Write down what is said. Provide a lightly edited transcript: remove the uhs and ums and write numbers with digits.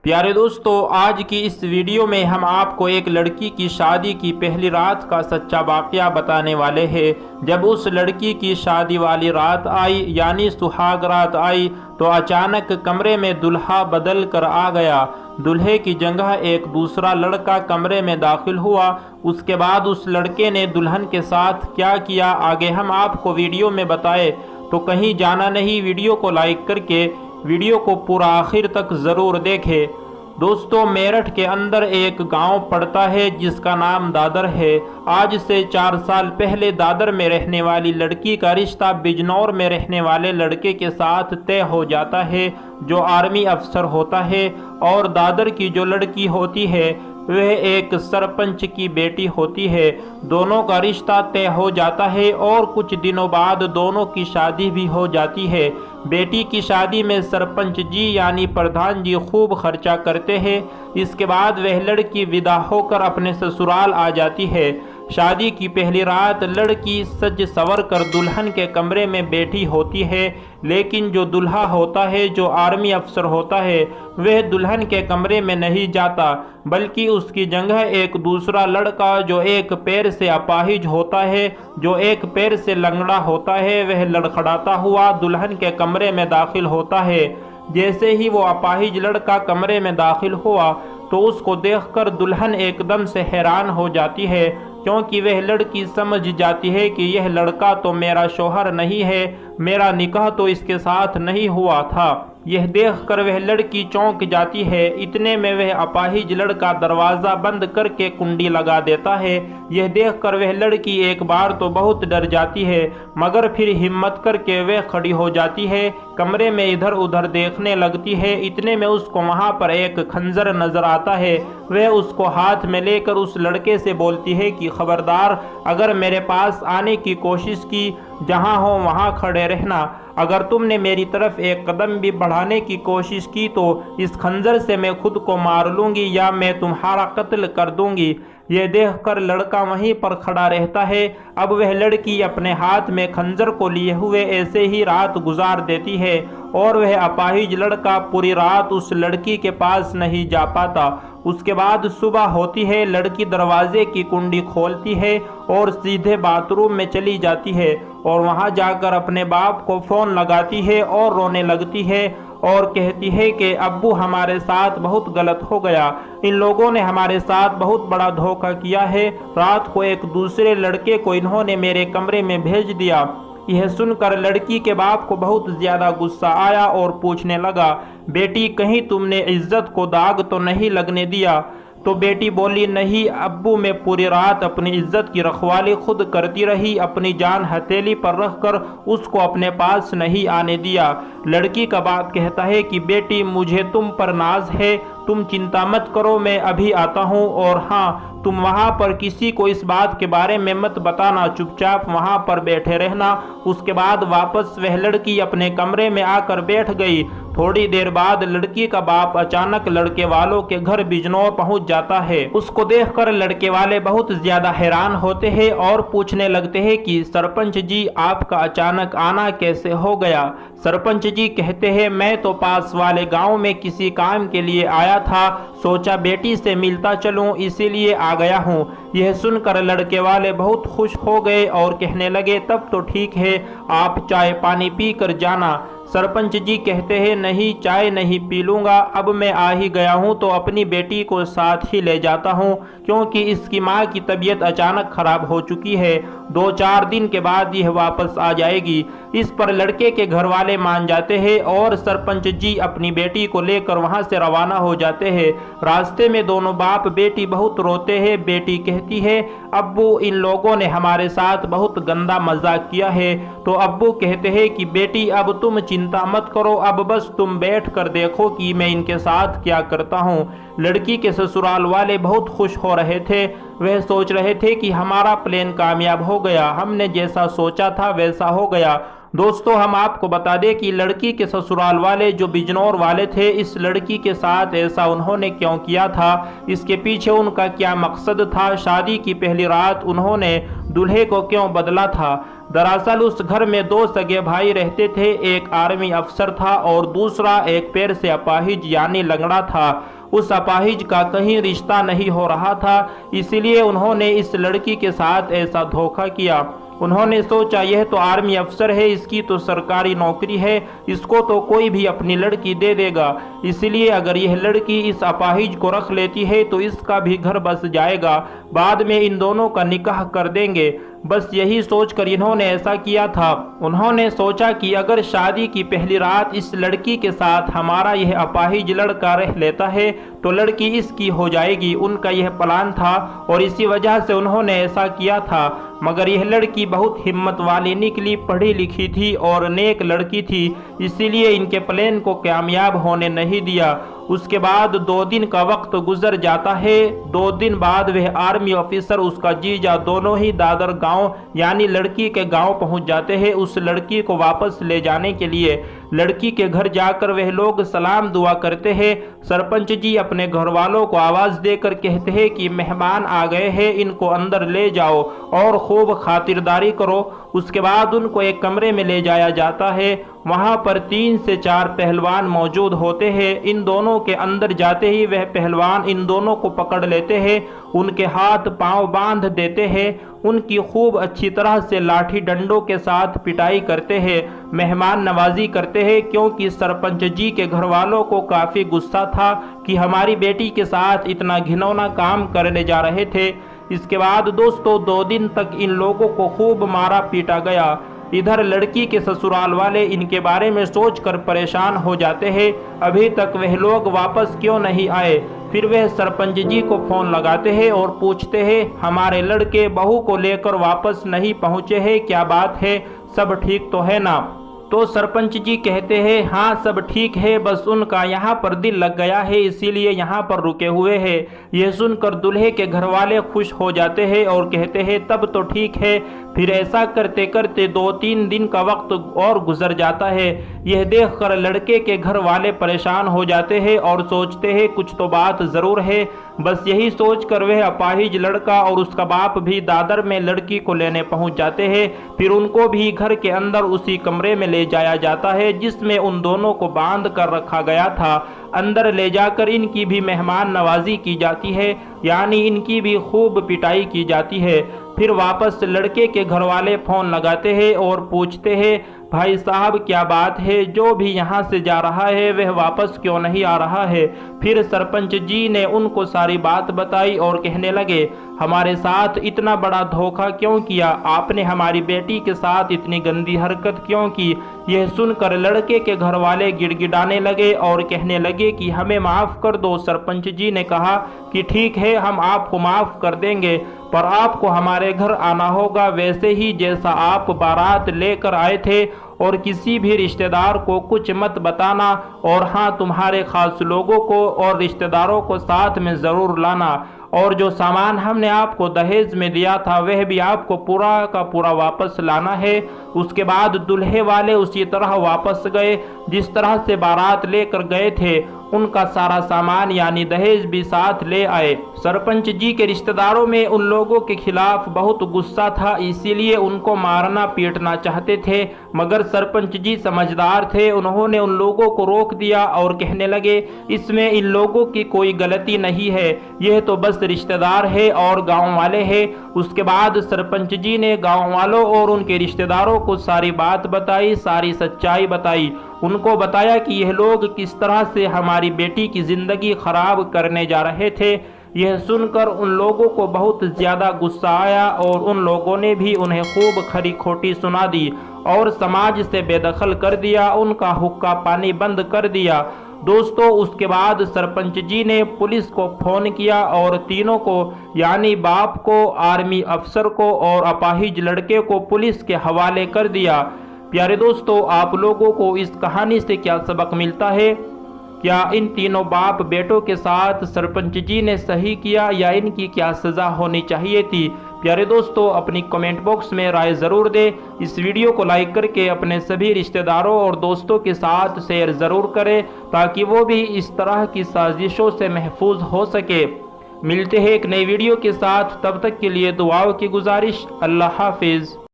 پیارے دوستو، آج کی اس ویڈیو میں ہم آپ کو ایک لڑکی کی شادی کی پہلی رات کا سچا واقعہ بتانے والے ہیں۔ جب اس لڑکی کی شادی والی رات آئی، یعنی سہاگ رات آئی، تو اچانک کمرے میں دلہا بدل کر آ گیا۔ دلہے کی جگہ ایک دوسرا لڑکا کمرے میں داخل ہوا۔ اس کے بعد اس لڑکے نے دلہن کے ساتھ کیا کیا، آگے ہم آپ کو ویڈیو میں بتائے تو کہیں جانا نہیں۔ ویڈیو کو لائک کر کے ویڈیو کو پورا آخر تک ضرور دیکھیں۔ دوستو، میرٹھ کے اندر ایک گاؤں پڑتا ہے جس کا نام دادر ہے۔ آج سے 4 سال پہلے دادر میں رہنے والی لڑکی کا رشتہ بجنور میں رہنے والے لڑکے کے ساتھ طے ہو جاتا ہے جو آرمی افسر ہوتا ہے، اور دادر کی جو لڑکی ہوتی ہے وہ ایک سرپنچ کی بیٹی ہوتی ہے۔ دونوں کا رشتہ طے ہو جاتا ہے اور کچھ دنوں بعد دونوں کی شادی بھی ہو جاتی ہے۔ بیٹی کی شادی میں سرپنچ جی یعنی پردھان جی خوب خرچہ کرتے ہیں۔ اس کے بعد وہ لڑکی ودا ہو کر اپنے سسرال آ جاتی ہے۔ شادی کی پہلی رات لڑکی سج سور کر دلہن کے کمرے میں بیٹھی ہوتی ہے، لیکن جو دلہا ہوتا ہے، جو آرمی افسر ہوتا ہے، وہ دلہن کے کمرے میں نہیں جاتا، بلکہ اس کی جگہ ایک دوسرا لڑکا جو ایک پیر سے اپاہج ہوتا ہے، جو ایک پیر سے لنگڑا ہوتا ہے، وہ لڑکھڑاتا ہوا دلہن کے کمرے میں داخل ہوتا ہے۔ جیسے ہی وہ اپاہج لڑکا کمرے میں داخل ہوا تو اس کو دیکھ کر دلہن ایک دم سے حیران ہو جاتی ہے، کیونکہ وہ لڑکی سمجھ جاتی ہے کہ یہ لڑکا تو میرا شوہر نہیں ہے، میرا نکاح تو اس کے ساتھ نہیں ہوا تھا۔ یہ دیکھ کر وہ لڑکی چونک جاتی ہے۔ اتنے میں وہ اپاہج لڑکا دروازہ بند کر کے کنڈی لگا دیتا ہے۔ یہ دیکھ کر وہ لڑکی ایک بار تو بہت ڈر جاتی ہے، مگر پھر ہمت کر کے وہ کھڑی ہو جاتی ہے، کمرے میں ادھر ادھر دیکھنے لگتی ہے۔ اتنے میں اس کو وہاں پر ایک خنجر نظر آتا ہے۔ وہ اس کو ہاتھ میں لے کر اس لڑکے سے بولتی ہے کہ خبردار، اگر میرے پاس آنے کی کوشش کی، جہاں ہو وہاں کھڑے رہنا۔ اگر تم نے میری طرف ایک قدم بھی بڑھانے کی کوشش کی تو اس خنجر سے میں خود کو مار لوں گی یا میں تمہارا قتل کر دوں گی۔ یہ دیکھ کر لڑکا وہیں پر کھڑا رہتا ہے۔ اب وہ لڑکی اپنے ہاتھ میں خنجر کو لیے ہوئے ایسے ہی رات گزار دیتی ہے، اور وہ اپاہج لڑکا پوری رات اس لڑکی کے پاس نہیں جا پاتا۔ اس کے بعد صبح ہوتی ہے، لڑکی دروازے کی کنڈی کھولتی ہے اور سیدھے باتھ روم میں چلی جاتی ہے، اور وہاں جا کر اپنے باپ کو فون لگاتی ہے اور رونے لگتی ہے اور کہتی ہے کہ ابو، ہمارے ساتھ بہت غلط ہو گیا، ان لوگوں نے ہمارے ساتھ بہت بڑا دھوکہ کیا ہے، رات کو ایک دوسرے لڑکے کو انہوں نے میرے کمرے میں بھیج دیا۔ یہ سن کر لڑکی کے باپ کو بہت زیادہ غصہ آیا اور پوچھنے لگا، بیٹی، کہیں تم نے عزت کو داغ تو نہیں لگنے دیا؟ تو بیٹی بولی، نہیں ابو، میں پوری رات اپنی عزت کی رکھوالی خود کرتی رہی، اپنی جان ہتھیلی پر رکھ کر اس کو اپنے پاس نہیں آنے دیا۔ لڑکی کا باپ کہتا ہے کہ بیٹی، مجھے تم پر ناز ہے، تم چنتا مت کرو، میں ابھی آتا ہوں، اور ہاں، تم وہاں پر کسی کو اس بات کے بارے میں مت بتانا، چپ چاپ وہاں پر بیٹھے رہنا۔ اس کے بعد واپس وہ لڑکی اپنے کمرے میں آ کر بیٹھ گئی۔ تھوڑی دیر بعد لڑکی کا باپ اچانک لڑکے والوں کے گھر بجنور پہنچ جاتا ہے۔ اس کو دیکھ کر لڑکے والے بہت زیادہ حیران ہوتے ہیں اور پوچھنے لگتے ہیں کہ سرپنچ جی، آپ کا اچانک آنا کیسے ہو گیا؟ سرپنچ جی کہتے ہیں، میں تو پاس والے گاؤں میں کسی کام کے لیے آیا تھا، سوچا بیٹی سے ملتا چلوں، اسی لیے آ گیا ہوں۔ یہ سن کر لڑکے والے بہت خوش ہو گئے اور کہنے لگے، تب تو ٹھیک ہے، آپ چائے پانی پی کر جانا۔ سرپنچ جی کہتے ہیں، نہیں، چائے نہیں پی لوں گا، اب میں آ ہی گیا ہوں تو اپنی بیٹی کو ساتھ ہی لے جاتا ہوں، کیونکہ اس کی ماں کی طبیعت اچانک خراب ہو چکی ہے، 2-4 دن کے بعد یہ واپس آ جائے گی۔ اس پر لڑکے کے گھر والے مان جاتے ہیں اور سرپنچ جی اپنی بیٹی کو لے کر وہاں سے روانہ ہو جاتے ہیں۔ راستے میں دونوں باپ بیٹی بہت روتے ہیں۔ بیٹی کہتی ہے، ابو، ان لوگوں نے ہمارے ساتھ بہت گندا مذاق کیا ہے۔ تو ابو کہتے ہیں کہ بیٹی، اب تم چنتا مت کرو، اب بس تم بیٹھ کر دیکھو کہ میں ان کے ساتھ کیا کرتا ہوں۔ لڑکی کے سسرال والے بہت خوش ہو رہے تھے۔ وہ سوچ رہے تھے کہ ہمارا پلان کامیاب ہو گیا، ہم نے جیسا سوچا تھا ویسا ہو گیا۔ دوستو، ہم آپ کو بتا دیں کہ لڑکی کے سسرال والے جو بجنور والے تھے، اس لڑکی کے ساتھ ایسا انہوں نے کیوں کیا تھا، اس کے پیچھے ان کا کیا مقصد تھا۔ شادی کی پہلی رات انہوں نے दूल्हे को क्यों बदला था। दरअसल उस घर में दो सगे भाई रहते थे, एक आर्मी अफसर था और दूसरा एक पैर से अपाहिज यानी लंगड़ा था। उस अपाहिज का कहीं रिश्ता नहीं हो रहा था, इसीलिए उन्होंने इस लड़की के साथ ऐसा धोखा किया। उन्होंने सोचा यह तो आर्मी अफसर है, इसकी तो सरकारी नौकरी है, इसको तो कोई भी अपनी लड़की दे देगा, इसलिए अगर यह लड़की इस अपाहिज को रख लेती है तो इसका भी घर बस जाएगा, बाद में इन दोनों का निकाह कर देंगे। बस यही सोचकर इन्होंने ऐसा किया था। उन्होंने सोचा कि अगर शादी की पहली रात इस लड़की के साथ हमारा यह अपाहिज लड़का रह लेता है तो लड़की इसकी हो जाएगी। उनका यह प्लान था और इसी वजह से उन्होंने ऐसा किया था। मगर यह लड़की बहुत हिम्मत वाली निकली, पढ़ी लिखी थी और नेक लड़की थी, इसीलिए इनके प्लान को कामयाब होने नहीं दिया। उसके बाद 2 दिन का वक्त गुजर जाता है। 2 दिन बाद वह आर्मी ऑफिसर, उसका जीजा, दोनों ही दादर गांव यानी लड़की के गांव पहुंच जाते हैं उस लड़की को वापस ले जाने के लिए। लड़की के घर जाकर वह लोग सलाम दुआ करते हैं। सरपंच जी अपने घर वालों को आवाज़ देकर कहते हैं कि मेहमान आ गए हैं, इनको अंदर ले जाओ और खूब खातिरदारी करो। उसके बाद उनको एक कमरे में ले जाया जाता है। वहां पर 3 से 4 पहलवान मौजूद होते हैं। इन दोनों के अंदर जाते ही वह पहलवान इन दोनों को पकड़ लेते हैं, उनके हाथ पांव बांध देते हैं, उनकी खूब अच्छी तरह से लाठी डंडों के साथ पिटाई करते हैं, मेहमान नवाजी करते हैं, क्योंकि सरपंच जी के घर वालों को काफ़ी गुस्सा था कि हमारी बेटी के साथ इतना घिनौना काम करने जा रहे थे। इसके बाद दोस्तों 2 दिन तक इन लोगों को खूब मारा पीटा गया। इधर लड़की के ससुराल वाले इनके बारे में सोचकर परेशान हो जाते हैं, अभी तक वह लोग वापस क्यों नहीं आए। फिर वह सरपंच जी को फ़ोन लगाते हैं और पूछते हैं हमारे लड़के बहू को लेकर वापस नहीं पहुँचे हैं, क्या बात है, सब ठीक तो है ना। तो सरपंच जी कहते हैं हाँ सब ठीक है, बस उनका यहाँ पर दिल लग गया है इसीलिए यहाँ पर रुके हुए हैं। यह सुनकर दूल्हे के घर वाले खुश हो जाते हैं और कहते हैं तब तो ठीक है। फिर ऐसा करते करते 2-3 दिन का वक्त और गुजर जाता है। यह देखकर लड़के के घर वाले परेशान हो जाते हैं और सोचते हैं कुछ तो बात ज़रूर है। बस यही सोचकर वह अपाहिज लड़का और उसका बाप भी दादर में लड़की को लेने पहुंच जाते हैं। फिर उनको भी घर के अंदर उसी कमरे में ले जाया जाता है जिसमें उन दोनों को बांध कर रखा गया था। अंदर ले जाकर इनकी भी मेहमान नवाजी की जाती है, यानी इनकी भी खूब पिटाई की जाती है। फिर वापस लड़के के घर वाले फ़ोन लगाते हैं और पूछते हैं भाई साहब क्या बात है, जो भी यहाँ से जा रहा है वह वापस क्यों नहीं आ रहा है। फिर सरपंच जी ने उनको सारी बात बताई और कहने लगे हमारे साथ इतना बड़ा धोखा क्यों किया, आपने हमारी बेटी के साथ इतनी गंदी हरकत क्यों की। यह सुनकर लड़के के घर वाले गिड़गिड़ाने लगे और कहने लगे कि हमें माफ़ कर दो। सरपंच जी ने कहा कि ठीक है हम आपको माफ़ कर देंगे, पर आपको हमारे घर आना होगा वैसे ही जैसा आप बारात लेकर आए थे, और किसी भी रिश्तेदार को कुछ मत बताना, और हाँ तुम्हारे खास लोगों को और रिश्तेदारों को साथ में ज़रूर लाना, और जो सामान हमने आपको दहेज में दिया था वह भी आपको पूरा का पूरा वापस लाना है। उसके बाद दूल्हे वाले उसी तरह वापस गए जिस तरह से बारात लेकर गए थे, उनका सारा सामान यानी दहेज भी साथ ले आए। सरपंच जी के रिश्तेदारों में उन लोगों के खिलाफ बहुत गुस्सा था, इसीलिए उनको मारना पीटना चाहते थे, मगर सरपंच जी समझदार थे, उन्होंने उन लोगों को रोक दिया और कहने लगे इसमें इन लोगों की कोई गलती नहीं है, यह तो बस रिश्तेदार है और गांव वाले हैं। उसके बाद सरपंच जी ने गांव वालों और उनके रिश्तेदारों को सारी बात बताई, सारी सच्चाई बताई। उनको बताया कि यह लोग किस तरह से हमारी बेटी की ज़िंदगी ख़राब करने जा रहे थे। यह सुनकर उन लोगों को बहुत ज़्यादा गुस्सा आया और उन लोगों ने भी उन्हें खूब खरी खोटी सुना दी और समाज से बेदखल कर दिया, उनका हुक्का पानी बंद कर दिया। दोस्तों उसके बाद सरपंच जी ने पुलिस को फ़ोन किया और तीनों को यानी बाप को, आर्मी अफसर को और अपाहिज लड़के को पुलिस के हवाले कर दिया। प्यारे दोस्तों आप लोगों को इस कहानी से क्या सबक मिलता है? क्या इन तीनों बाप बेटों के साथ सरपंच जी ने सही किया या इनकी क्या सज़ा होनी चाहिए थी? प्यारे दोस्तों अपनी कमेंट बॉक्स में राय ज़रूर दें। इस वीडियो को लाइक करके अपने सभी रिश्तेदारों और दोस्तों के साथ शेयर ज़रूर करें ताकि वो भी इस तरह की साजिशों से महफूज हो सके। ملتے ہیں ایک نئی ویڈیو کے ساتھ، تب تک کے لیے دعاؤں کی گزارش۔ اللہ حافظ۔